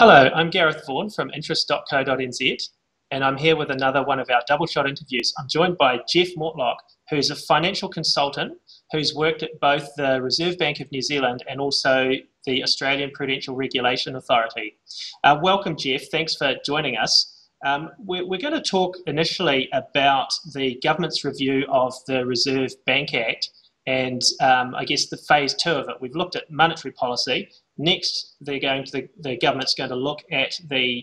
Hello, I'm Gareth Vaughan from interest.co.nz, and I'm here with another one of our double shot interviews. I'm joined by Geof Mortlock, who's a financial consultant who's worked at both the Reserve Bank of New Zealand and also the Australian Prudential Regulation Authority. Welcome, Geof. Thanks for joining us. We're going to talk initially about the government's review of the Reserve Bank Act and I guess the phase two of it. We've looked at monetary policy. Next, the government's going to look at the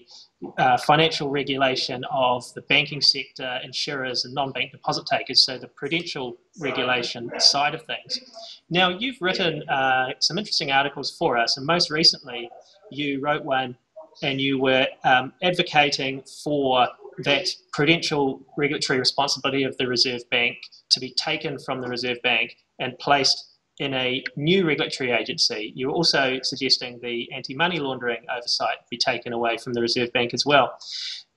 financial regulation of the banking sector, insurers and non-bank deposit takers, so the prudential regulation side of things. Now, you've written some interesting articles for us, and most recently you wrote one and you were advocating for that prudential regulatory responsibility of the Reserve Bank to be taken from the Reserve Bank and placed in a new regulatory agency. You're also suggesting the anti-money laundering oversight be taken away from the Reserve Bank as well.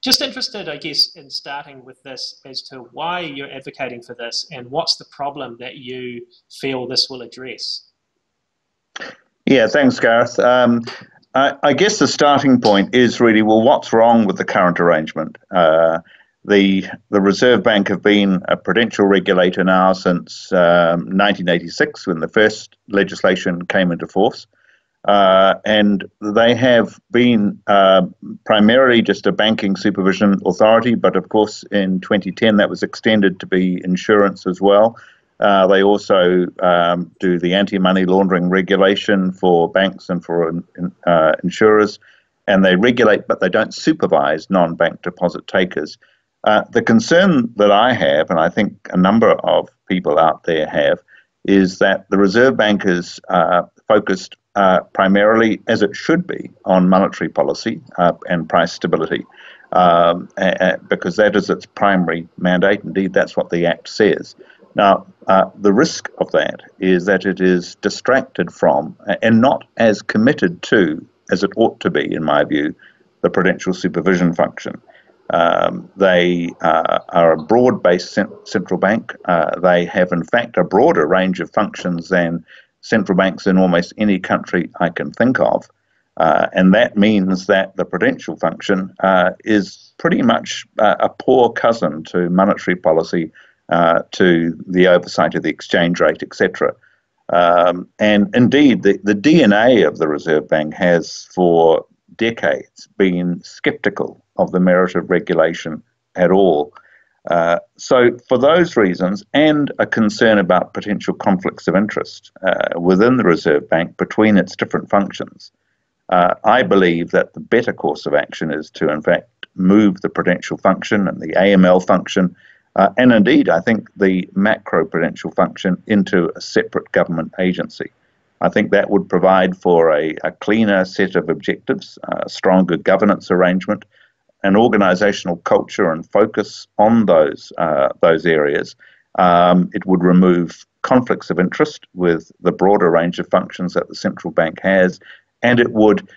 Just interested, I guess, in starting with this as to why you're advocating for this and what's the problem that you feel this will address. Yeah, thanks, Gareth. I guess the starting point is really, well, what's wrong with the current arrangement? The Reserve Bank have been a prudential regulator now since 1986, when the first legislation came into force. And they have been primarily just a banking supervision authority, but of course in 2010 that was extended to be insurance as well. They also do the anti-money laundering regulation for banks and for insurers, and they regulate, but they don't supervise non-bank deposit takers. The concern that I have, and I think a number of people out there have, is that the Reserve Bank is focused primarily, as it should be, on monetary policy and price stability, because that is its primary mandate. Indeed, that's what the Act says. Now, the risk of that is that it is distracted from and not as committed to as it ought to be, in my view, the prudential supervision function. They are a broad-based central bank. They have, in fact, a broader range of functions than central banks in almost any country I can think of. And that means that the prudential function is pretty much a poor cousin to monetary policy, to the oversight of the exchange rate, etc. And indeed, the DNA of the Reserve Bank has for decades been sceptical of the merit of regulation at all. So for those reasons, and a concern about potential conflicts of interest within the Reserve Bank between its different functions, I believe that the better course of action is to, in fact, move the prudential function and the AML function, and indeed, I think the macro-prudential function into a separate government agency. I think that would provide for a cleaner set of objectives, a stronger governance arrangement, an organisational culture and focus on those areas. It would remove conflicts of interest with the broader range of functions that the central bank has, and it would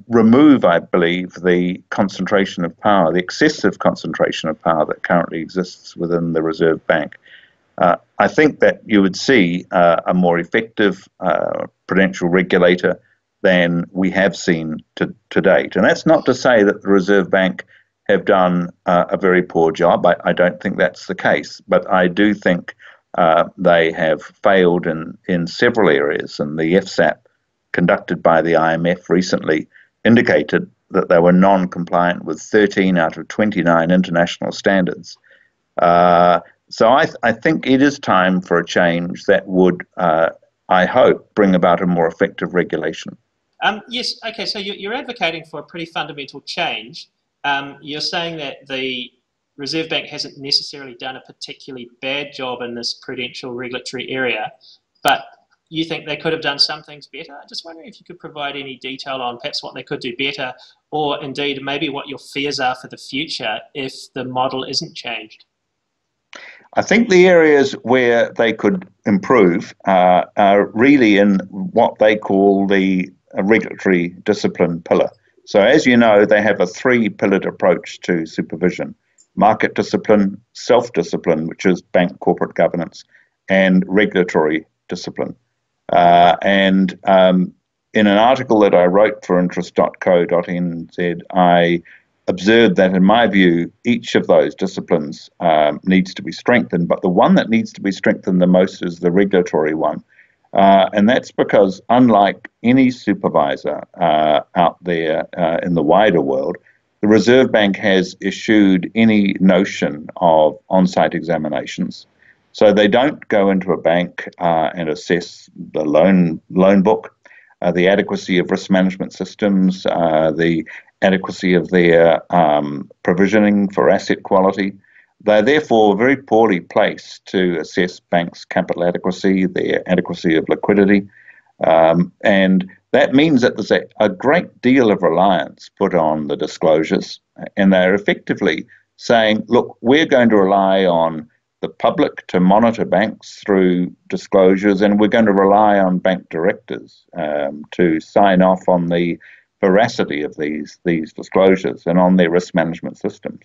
remove, I believe, the concentration of power, the excessive concentration of power that currently exists within the Reserve Bank. I think that you would see a more effective prudential regulator than we have seen to date. And that's not to say that the Reserve Bank have done a very poor job. I don't think that's the case. But I do think they have failed in several areas. And the FSAP conducted by the IMF recently indicated that they were non-compliant with 13 out of 29 international standards. So I think it is time for a change that would, I hope, bring about a more effective regulation. Yes, okay, so you're advocating for a pretty fundamental change. You're saying that the Reserve Bank hasn't necessarily done a particularly bad job in this prudential regulatory area, but you think they could have done some things better? I'm just wondering if you could provide any detail on perhaps what they could do better, or indeed maybe what your fears are for the future if the model isn't changed. I think the areas where they could improve are really in what they call the regulatory discipline pillar. So as you know, they have a three-pillared approach to supervision: market discipline, self-discipline, which is bank corporate governance, and regulatory discipline. in an article that I wrote for interest.co.nz, I observed that, in my view, each of those disciplines needs to be strengthened, but the one that needs to be strengthened the most is the regulatory one. And that's because, unlike any supervisor out there in the wider world, the Reserve Bank has eschewed any notion of on-site examinations. So they don't go into a bank and assess the loan book, the adequacy of risk management systems, the adequacy of their provisioning for asset quality. They're therefore very poorly placed to assess banks' capital adequacy, their adequacy of liquidity. And that means that there's a great deal of reliance put on the disclosures. And they're effectively saying, look, we're going to rely on the public to monitor banks through disclosures, and we're going to rely on bank directors to sign off on the veracity of these disclosures and on their risk management systems.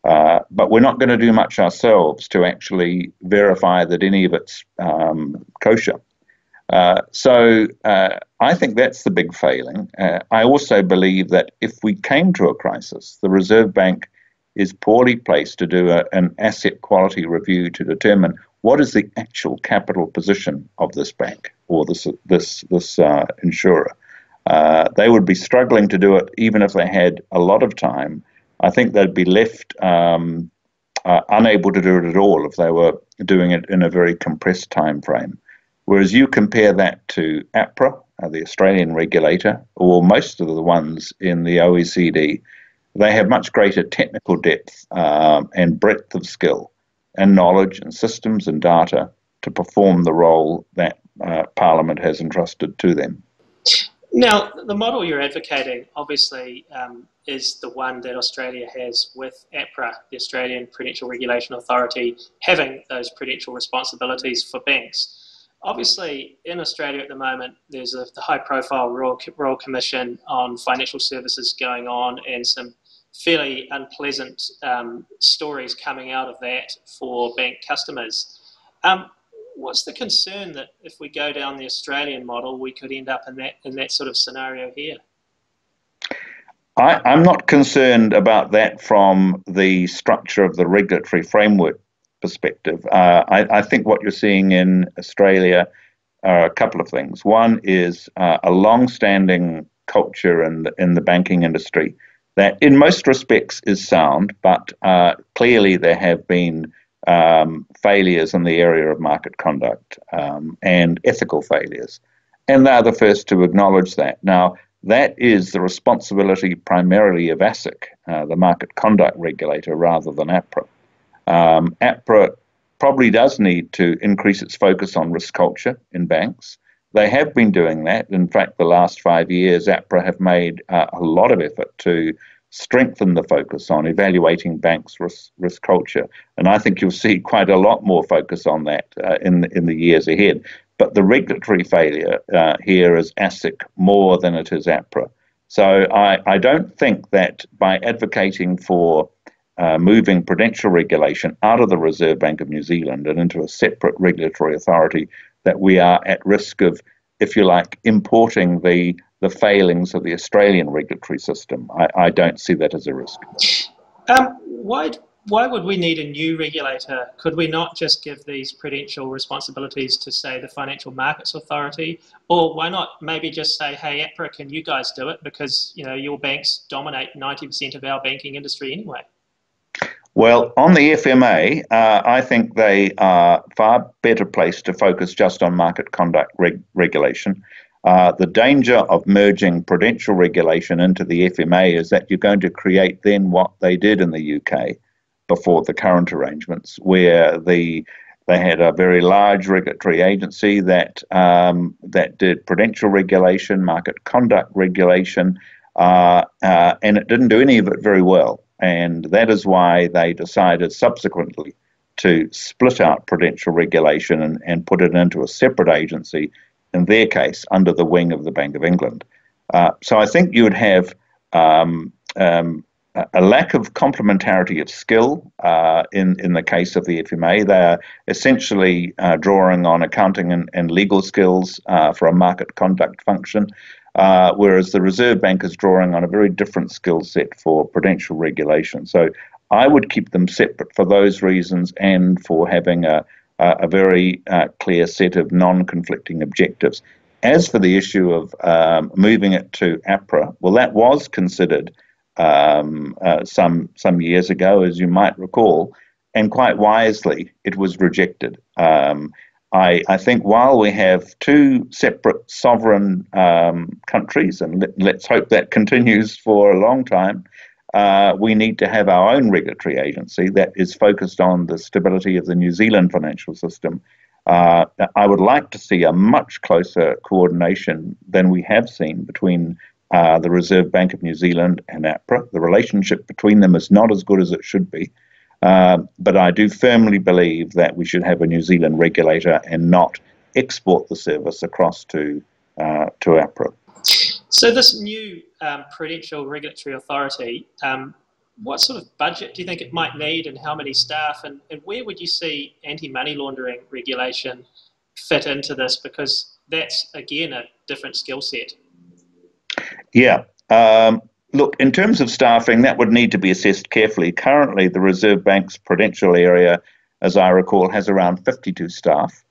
But we're not going to do much ourselves to actually verify that any of it's kosher. So I think that's the big failing. I also believe that if we came to a crisis, the Reserve Bank is poorly placed to do an asset quality review to determine what is the actual capital position of this bank or this insurer. They would be struggling to do it even if they had a lot of time. I think they'd be left unable to do it at all if they were doing it in a very compressed time frame. Whereas you compare that to APRA, the Australian regulator, or most of the ones in the OECD, they have much greater technical depth and breadth of skill and knowledge and systems and data to perform the role that Parliament has entrusted to them. Now, the model you're advocating obviously is the one that Australia has with APRA, the Australian Prudential Regulation Authority, having those prudential responsibilities for banks. Obviously, in Australia at the moment, there's the high-profile Royal Commission on Financial Services going on and some fairly unpleasant stories coming out of that for bank customers. What's the concern that if we go down the Australian model, we could end up in that sort of scenario here? I'm not concerned about that from the structure of the regulatory framework perspective. I think what you're seeing in Australia are a couple of things. One is a long-standing culture in the banking industry that in most respects is sound, but clearly there have been failures in the area of market conduct and ethical failures. And they're the first to acknowledge that. Now, that is the responsibility primarily of ASIC, the market conduct regulator, rather than APRA. APRA probably does need to increase its focus on risk culture in banks. They have been doing that. In fact, the last 5 years, APRA have made a lot of effort to strengthen the focus on evaluating banks' risk culture. And I think you'll see quite a lot more focus on that in the years ahead. But the regulatory failure here is ASIC more than it is APRA. So I don't think that by advocating for moving prudential regulation out of the Reserve Bank of New Zealand and into a separate regulatory authority, that we are at risk of, if you like, importing the failings of the Australian regulatory system. I don't see that as a risk. Why would we need a new regulator? Could we not just give these prudential responsibilities to, say, the Financial Markets Authority? Or why not maybe just say, hey, APRA, can you guys do it? Because, you know, your banks dominate 90% of our banking industry anyway. Well, on the FMA, I think they are far better placed to focus just on market conduct regulation. The danger of merging prudential regulation into the FMA is that you're going to create then what they did in the UK before the current arrangements, where they had a very large regulatory agency that did prudential regulation, market conduct regulation, and it didn't do any of it very well. And that is why they decided subsequently to split out prudential regulation and put it into a separate agency, in their case, under the wing of the Bank of England. So I think you would have a lack of complementarity of skill in the case of the FMA. They are essentially drawing on accounting and legal skills for a market conduct function, whereas the Reserve Bank is drawing on a very different skill set for prudential regulation. So I would keep them separate for those reasons and for having a very clear set of non-conflicting objectives. As for the issue of moving it to APRA, well, that was considered some years ago, as you might recall, and quite wisely it was rejected. I think while we have two separate sovereign countries, and let's hope that continues for a long time, we need to have our own regulatory agency that is focused on the stability of the New Zealand financial system. I would like to see a much closer coordination than we have seen between the Reserve Bank of New Zealand and APRA. The relationship between them is not as good as it should be. But I do firmly believe that we should have a New Zealand regulator and not export the service across to APRA. So this new Prudential Regulatory Authority, what sort of budget do you think it might need, and how many staff, and where would you see anti-money laundering regulation fit into this? Because that's, again, a different skill set. Yeah. Look, in terms of staffing, that would need to be assessed carefully. Currently, the Reserve Bank's prudential area, as I recall, has around 52 staff,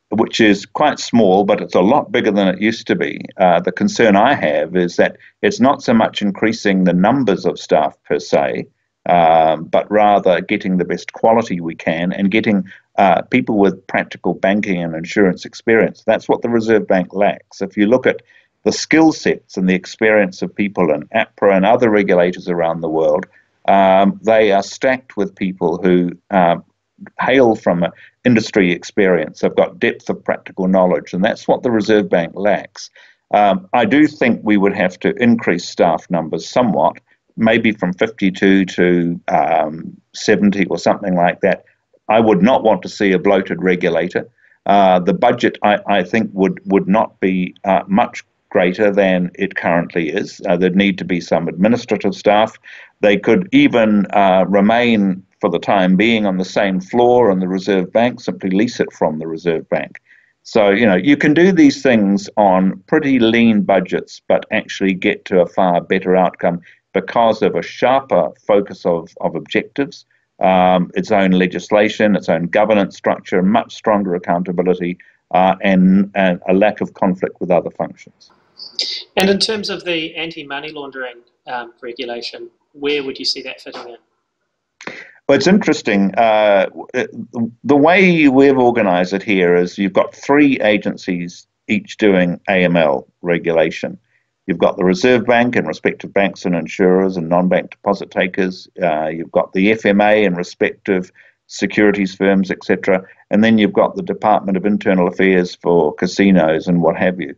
which is quite small, but it's a lot bigger than it used to be. The concern I have is that it's not so much increasing the numbers of staff per se, but rather getting the best quality we can and getting people with practical banking and insurance experience. That's what the Reserve Bank lacks. If you look at the skill sets and the experience of people in APRA and other regulators around the world, they are stacked with people who hail from industry experience. They've got depth of practical knowledge, and that's what the Reserve Bank lacks. I do think we would have to increase staff numbers somewhat, maybe from 52 to 70 or something like that. I would not want to see a bloated regulator. The budget, I think, would not be much greater than it currently is. There'd need to be some administrative staff. They could even remain for the time being on the same floor in the Reserve Bank, simply lease it from the Reserve Bank. So, you can do these things on pretty lean budgets, but actually get to a far better outcome because of a sharper focus of objectives, its own legislation, its own governance structure, much stronger accountability, and a lack of conflict with other functions. And in terms of the anti-money laundering regulation, where would you see that fitting in? Well, it's interesting. The way we've organised it here is you've got three agencies each doing AML regulation. You've got the Reserve Bank in respect of banks and insurers and non-bank deposit takers. You've got the FMA in respect of securities firms, etc. And then you've got the Department of Internal Affairs for casinos and what have you.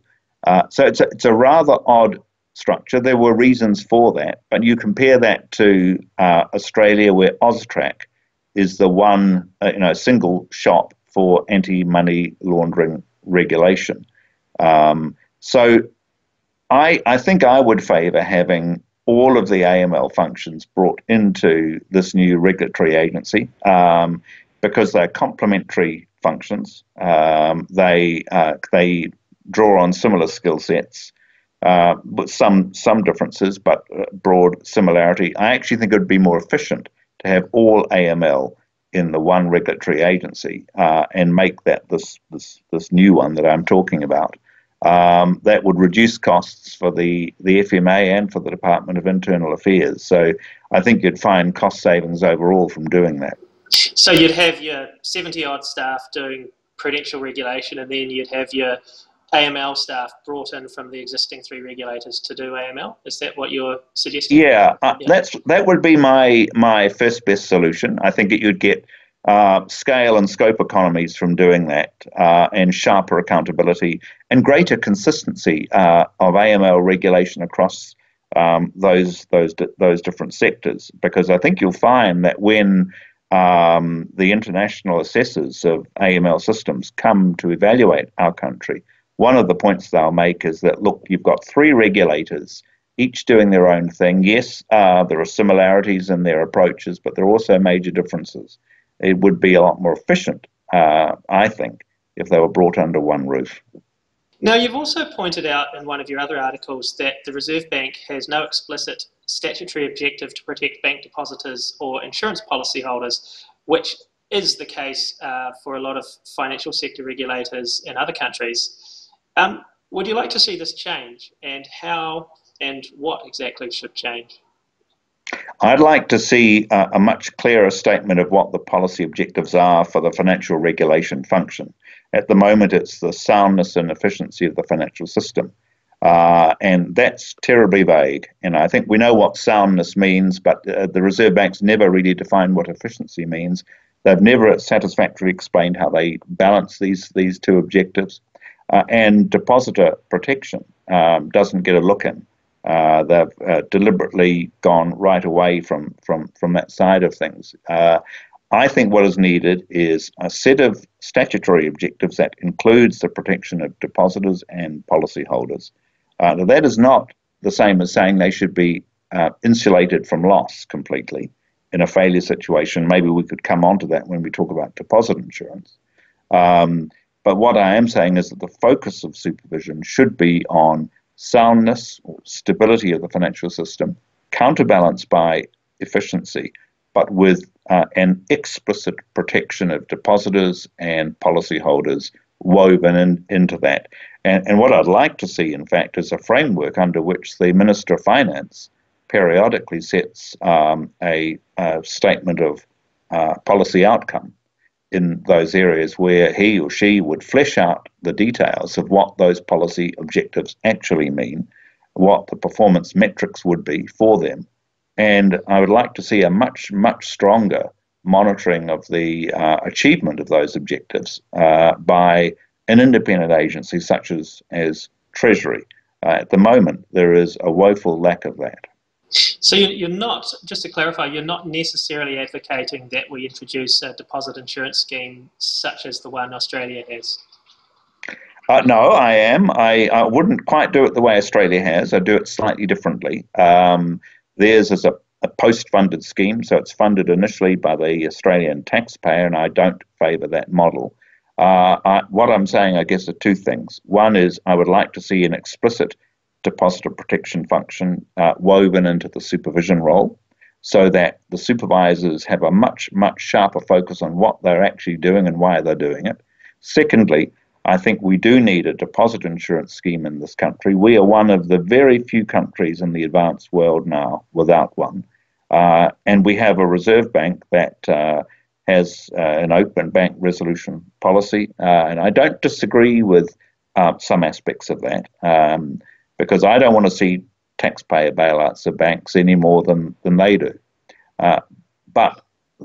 So it's a rather odd structure. There were reasons for that, but you compare that to Australia, where AUSTRAC is the one single shop for anti-money laundering regulation. So I think I would favour having all of the AML functions brought into this new regulatory agency because they're complementary functions. They draw on similar skill sets, with some differences, but broad similarity. I actually think it would be more efficient to have all AML in the one regulatory agency and make that this new one that I'm talking about. That would reduce costs for the FMA and for the Department of Internal Affairs. So I think you'd find cost savings overall from doing that. So you'd have your 70-odd staff doing prudential regulation, and then you'd have your AML staff brought in from the existing three regulators to do AML. Is that what you're suggesting? Yeah, that would be my first best solution. I think you'd get scale and scope economies from doing that, and sharper accountability and greater consistency of AML regulation across those different sectors. Because I think you'll find that when the international assessors of AML systems come to evaluate our country, one of the points they'll make is that, look, you've got three regulators, each doing their own thing. Yes, there are similarities in their approaches, but there are also major differences. It would be a lot more efficient, I think, if they were brought under one roof. Now, you've also pointed out in one of your other articles that the Reserve Bank has no explicit statutory objective to protect bank depositors or insurance policyholders, which is the case for a lot of financial sector regulators in other countries. Would you like to see this change, and how and what exactly should change? I'd like to see a much clearer statement of what the policy objectives are for the financial regulation function. At the moment, it's the soundness and efficiency of the financial system. And that's terribly vague. And I think we know what soundness means, but the Reserve Bank's never really defined what efficiency means. They've never satisfactorily explained how they balance these two objectives. And depositor protection doesn't get a look in. They've deliberately gone right away from that side of things. I think what is needed is a set of statutory objectives that includes the protection of depositors and policyholders. Now that is not the same as saying they should be insulated from loss completely in a failure situation. Maybe we could come on to that when we talk about deposit insurance. But what I am saying is that the focus of supervision should be on soundness or stability of the financial system, counterbalanced by efficiency, but with an explicit protection of depositors and policyholders woven into that. And what I'd like to see, in fact, is a framework under which the Minister of Finance periodically sets a statement of policy outcome in those areas where he or she would flesh out the details of what those policy objectives actually mean, what the performance metrics would be for them. And I would like to see a much, much stronger monitoring of the achievement of those objectives by an independent agency such as Treasury. At the moment, there is a woeful lack of that. So you're not, just to clarify, you're not necessarily advocating that we introduce a deposit insurance scheme such as the one Australia has? No, I am. I wouldn't quite do it the way Australia has. I do it slightly differently. Theirs is a post-funded scheme, so it's funded initially by the Australian taxpayer, and I don't favour that model. What I'm saying, I guess, are two things. One is I would like to see an explicit depositor protection function woven into the supervision role so that the supervisors have a much, much sharper focus on what they're actually doing and why they're doing it. Secondly, I think we do need a deposit insurance scheme in this country. We are one of the very few countries in the advanced world now without one. And we have a Reserve Bank that has an open bank resolution policy. And I don't disagree with some aspects of that. Because I don't want to see taxpayer bailouts of banks any more than they do. But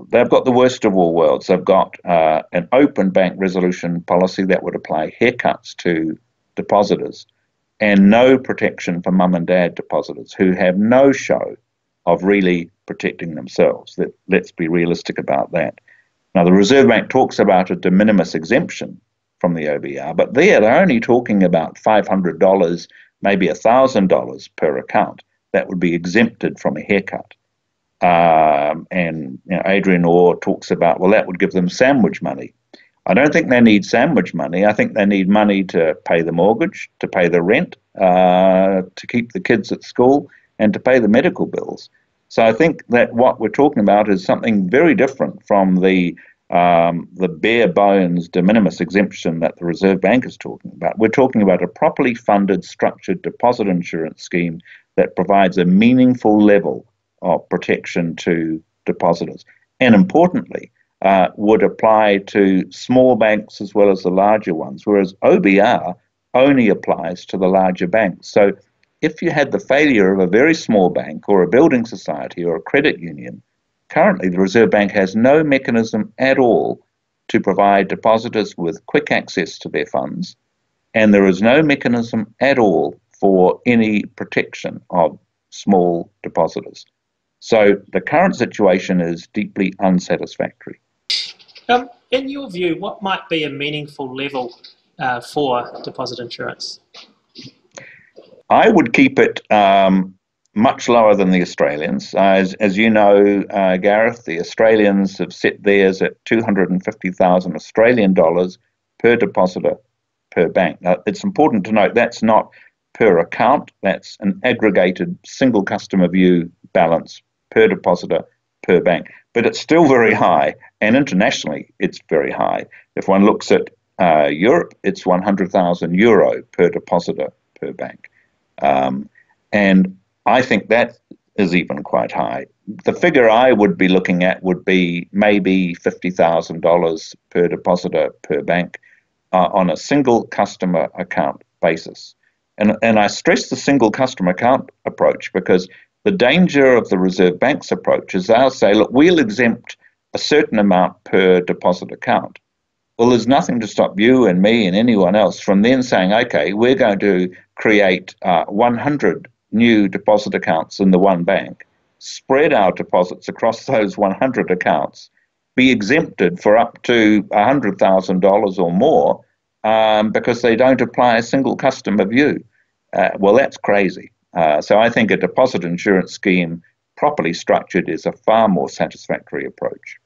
they've got the worst of all worlds. They've got an open bank resolution policy that would apply haircuts to depositors and no protection for mum and dad depositors who have no show of really protecting themselves. Let's be realistic about that. Now, the Reserve Bank talks about a de minimis exemption from the OBR, but they're only talking about $500, maybe $1,000 per account that would be exempted from a haircut. And Adrian Orr talks about, well, that would give them sandwich money. I don't think they need sandwich money. I think they need money to pay the mortgage, to pay the rent, to keep the kids at school, and to pay the medical bills. So I think that what we're talking about is something very different from the bare bones de minimis exemption that the Reserve Bank is talking about. We're talking about a properly funded, structured deposit insurance scheme that provides a meaningful level of protection to depositors. And importantly, would apply to small banks as well as the larger ones, whereas OBR only applies to the larger banks. So if you had the failure of a very small bank or a building society or a credit union, currently the Reserve Bank has no mechanism at all to provide depositors with quick access to their funds, and there is no mechanism at all for any protection of small depositors. So the current situation is deeply unsatisfactory. In your view, what might be a meaningful level for deposit insurance? I would keep it much lower than the Australians. As you know, Gareth, the Australians have set theirs at 250,000 Australian dollars per depositor per bank. Now, it's important to note that's not per account, that's an aggregated single customer view balance per depositor per bank. But it's still very high, and internationally it's very high. If one looks at Europe, it's 100,000 euro per depositor per bank. And I think that is even quite high. The figure I would be looking at would be maybe $50,000 per depositor per bank on a single customer account basis. And I stress the single customer account approach because the danger of the Reserve Bank's approach is they'll say, look, we'll exempt a certain amount per deposit account. Well, there's nothing to stop you and me and anyone else from then saying, okay, we're going to create 100 new deposit accounts in the one bank, spread our deposits across those 100 accounts, be exempted for up to $100,000 or more because they don't apply a single customer view. Well, that's crazy. So I think a deposit insurance scheme properly structured is a far more satisfactory approach.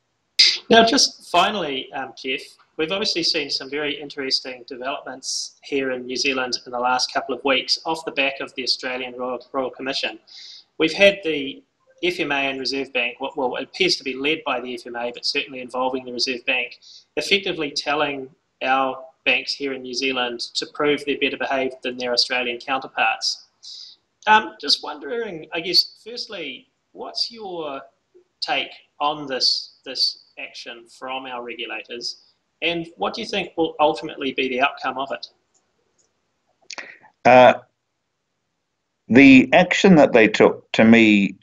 Now, just finally, Geoff, we've obviously seen some very interesting developments here in New Zealand in the last couple of weeks off the back of the Australian Royal Commission. We've had the FMA and Reserve Bank, well, it appears to be led by the FMA, but certainly involving the Reserve Bank, effectively telling our banks here in New Zealand to prove they're better behaved than their Australian counterparts. Just wondering, I guess, firstly, what's your take on this action from our regulators, and what do you think will ultimately be the outcome of it? The action that they took, to me,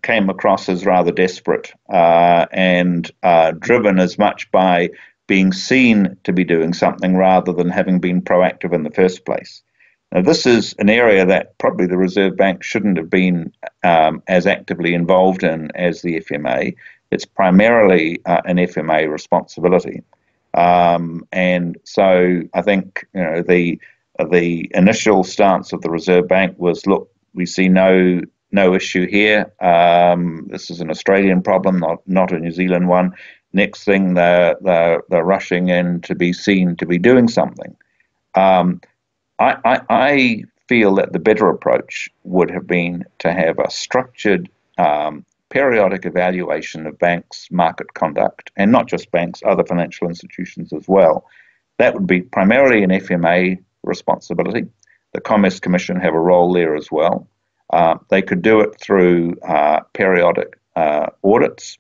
came across as rather desperate and driven as much by being seen to be doing something rather than having been proactive in the first place. Now, this is an area that probably the Reserve Bank shouldn't have been as actively involved in as the FMA. It's primarily an FMA responsibility. And so I think the initial stance of the Reserve Bank was, look, we see no issue here. This is an Australian problem, not a New Zealand one. Next thing, they're rushing in to be seen to be doing something. I feel that the better approach would have been to have a structured periodic evaluation of banks' market conduct, and not just banks, other financial institutions as well. That would be primarily an FMA responsibility. The Commerce Commission have a role there as well. They could do it through periodic audits.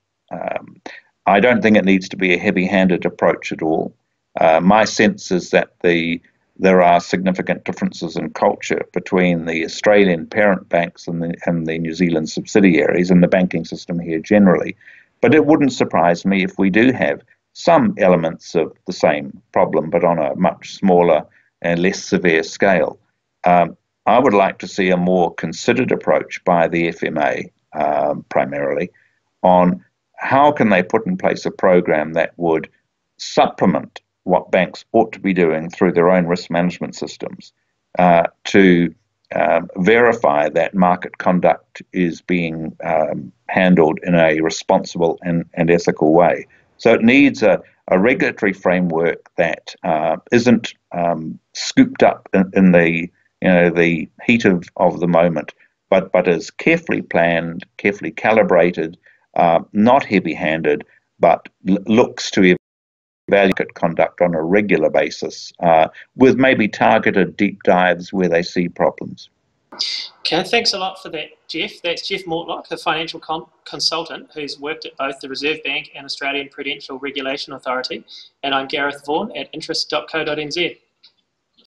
I don't think it needs to be a heavy-handed approach at all. My sense is that there are significant differences in culture between the Australian parent banks and the New Zealand subsidiaries and the banking system here generally. But it wouldn't surprise me if we do have some elements of the same problem, but on a much smaller and less severe scale. I would like to see a more considered approach by the FMA, primarily, on how can they put in place a program that would supplement what banks ought to be doing through their own risk management systems to verify that market conduct is being handled in a responsible and ethical way. So it needs a regulatory framework that isn't scooped up in the heat of the moment, but is carefully planned, carefully calibrated, not heavy-handed, but looks to evaluate conduct on a regular basis with maybe targeted deep dives where they see problems. Okay, thanks a lot for that, Geoff. That's Geoff Mortlock, a financial consultant who's worked at both the Reserve Bank and Australian Prudential Regulation Authority. And I'm Gareth Vaughan at interest.co.nz.